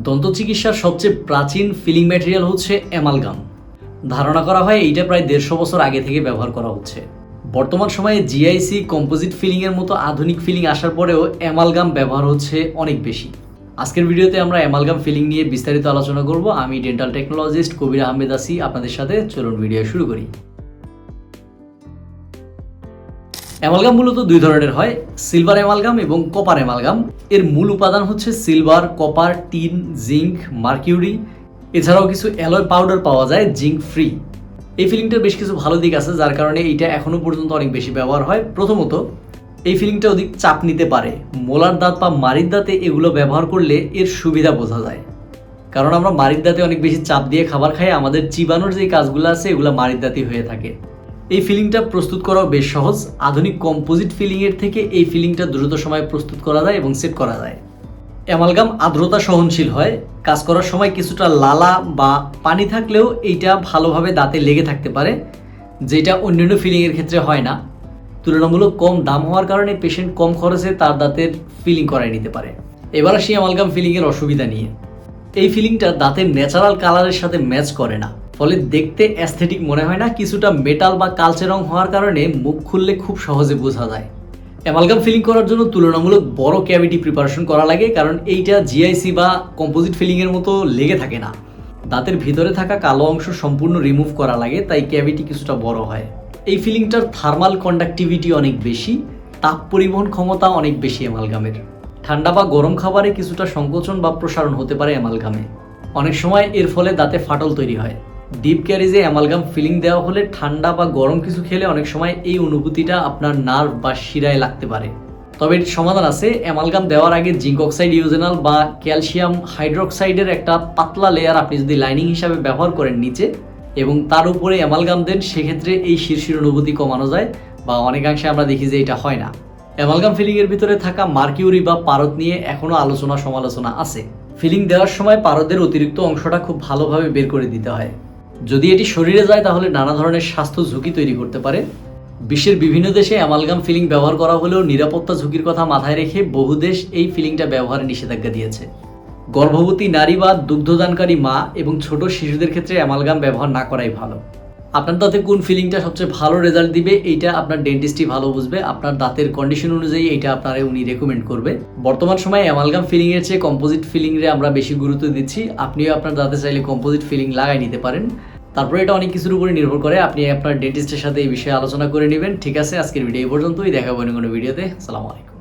দন্ত চিকিৎসার সবচেয়ে প্রাচীন ফিলিং ম্যাটেরিয়াল হচ্ছে অ্যামালগাম। ধারণা করা হয় এইটা প্রায় 150 বছর আগে থেকে ব্যবহার করা হচ্ছে। বর্তমান সময়ে জিআইসি কম্পোজিট ফিলিংয়ের মতো আধুনিক ফিলিং আসার পরেও অ্যামালগাম ব্যবহার হচ্ছে অনেক বেশি। আজকের ভিডিওতে আমরা অ্যামালগাম ফিলিং নিয়ে বিস্তারিত আলোচনা করব। আমি ডেন্টাল টেকনোলজিস্ট কবির আহমেদ আসি আপনাদের সাথে। চলুন ভিডিও শুরু করি। অ্যামালগাম মূলত দুই ধরনের হয়, সিলভার অ্যামালগাম এবং কপার অ্যামালগাম। এর মূল উপাদান হচ্ছে silver, copper, tin, zinc, mercury. এছাড়াও কিছু অ্যালয় পাউডার পাওয়া যায় জিঙ্ক ফ্রি। এই ফিলিংটার বেশ কিছু ভালো দিক আছে, যার কারণে এইটা এখনো পর্যন্ত অনেক বেশি ব্যবহার হয়। প্রথমত, এই ফিলিংটা অধিক চাপ নিতে পারে। মোলার দাঁত বা মাড়ির দাঁতে এগুলো ব্যবহার করলে এর সুবিধা বোঝা যায়, কারণ আমরা মাড়ির দাঁতে অনেক বেশি চাপ দিয়ে খাবার খাই, আমাদের চিবানোর যে কাজগুলো আছে এগুলো মাড়ির দাঁতই হয়ে থাকে। এই ফিলিংটা প্রস্তুত করাও বেশ সহজ। আধুনিক কম্পোজিট ফিলিংয়ের থেকে এই ফিলিংটা দ্রুত সময়ে প্রস্তুত করা যায় এবং সেট করা যায়। অ্যামালগাম আর্দ্রতা সহনশীল হয়। কাজ করার সময় কিছুটা লালা বা পানি থাকলেও এইটা ভালোভাবে দাঁতে লেগে থাকতে পারে, যেটা অন্যান্য ফিলিংয়ের ক্ষেত্রে হয় না। তুলনামূলক কম দাম হওয়ার কারণে পেশেন্ট কম খরচে তার দাঁতের ফিলিং করাই নিতে পারে। এবার আসি অ্যামালগাম ফিলিংয়ের অসুবিধা নিয়ে। এই ফিলিংটা দাঁতের ন্যাচারাল কালারের সাথে ম্যাচ করে না, ফলে দেখতে অ্যাস্থেটিক মনে হয় না। কিছুটা মেটাল বা কালচে রং হওয়ার কারণে মুখ খুললে খুব সহজে বোঝা যায়। অ্যামালগাম ফিলিং করার জন্য তুলনামূলক বড় ক্যাভিটি প্রিপারেশন করা লাগে, কারণ এইটা জিআইসি বা কম্পোজিট ফিলিংয়ের মতো লেগে থাকে না। দাঁতের ভিতরে থাকা কালো অংশ সম্পূর্ণ রিমুভ করা লাগে, তাই ক্যাভিটি কিছুটা বড় হয়। এই ফিলিংটার থার্মাল কন্ডাক্টিভিটি অনেক বেশি, তাপ পরিবহন ক্ষমতা অনেক বেশি অ্যামালগামের। ঠান্ডা বা গরম খাবারে কিছুটা সংকোচন বা প্রসারণ হতে পারে অ্যামালগামে। অনেক সময় এর ফলে দাঁতে ফাটল তৈরি হয়। ডিপ ক্যারিজে অ্যামালগাম ফিলিং দেওয়া হলে ঠান্ডা বা গরম কিছু খেলে অনেক সময় এই অনুভূতিটা আপনার নার্ভ বা শিরায় লাগতে পারে। তবে এর সমাধান আছে। অ্যামালগাম দেওয়ার আগে জিঙ্ক অক্সাইড ইউজেনাল বা ক্যালসিয়াম হাইড্রোক্সাইডের একটা পাতলা লেয়ার আপনি যদি লাইনিং হিসাবে ব্যবহার করেন নিচে, এবং তার উপরে অ্যামালগাম দেন, সেক্ষেত্রে এই শিরশির অনুভূতি কমানো যায়, বা অনেকাংশে আমরা দেখি যে এটা হয় না। অ্যামালগাম ফিলিংয়ের ভিতরে থাকা মার্কিউরি বা পারদ নিয়ে এখনও আলোচনা সমালোচনা আছে। ফিলিং দেওয়ার সময় পারদের অতিরিক্ত অংশটা খুব ভালোভাবে বের করে দিতে হয়। যদি এটি শরীরে যায় তাহলে নানা ধরনের স্বাস্থ্য ঝুঁকি তৈরি করতে পারে। বিশ্বের বিভিন্ন দেশে অ্যামালগাম ফিলিং ব্যবহার করা হলেও নিরাপত্তা ঝুঁকির কথা মাথায় রেখে বহু দেশ এই ফিলিংটা ব্যবহারে নিষেধাজ্ঞা দিয়েছে। গর্ভবতী নারী বা দুগ্ধদানকারী মা এবং ছোট শিশুদের ক্ষেত্রে অ্যামালগাম ব্যবহার না করাই ভালো। আপনার দাঁতে কোন ফিলিংটা সবচেয়ে ভালো রেজাল্ট দিবে এইটা আপনার ডেন্টিস্টই ভালো বুঝবে। আপনার দাঁতের কন্ডিশন অনুযায়ী এইটা আপনারা উনি রেকমেন্ড করবে। বর্তমান সময়ে অ্যামালগাম ফিলিংয়ের চেয়ে কম্পোজিট ফিলিংয়ে আমরা বেশি গুরুত্ব দিচ্ছি। আপনিও আপনার দাঁতে চাইলে কম্পোজিট ফিলিং লাগাই নিতে পারেন। তারপরে এটা অনেক কিছুর উপরে নির্ভর করে, আপনি আপনার ডেন্টিস্টের সাথে এই বিষয়ে আলোচনা করে নেবেন। ঠিক আছে, আজকের ভিডিও এই পর্যন্তই। দেখা হবে অন্য কোনো ভিডিওতে। আসসালামু আলাইকুম।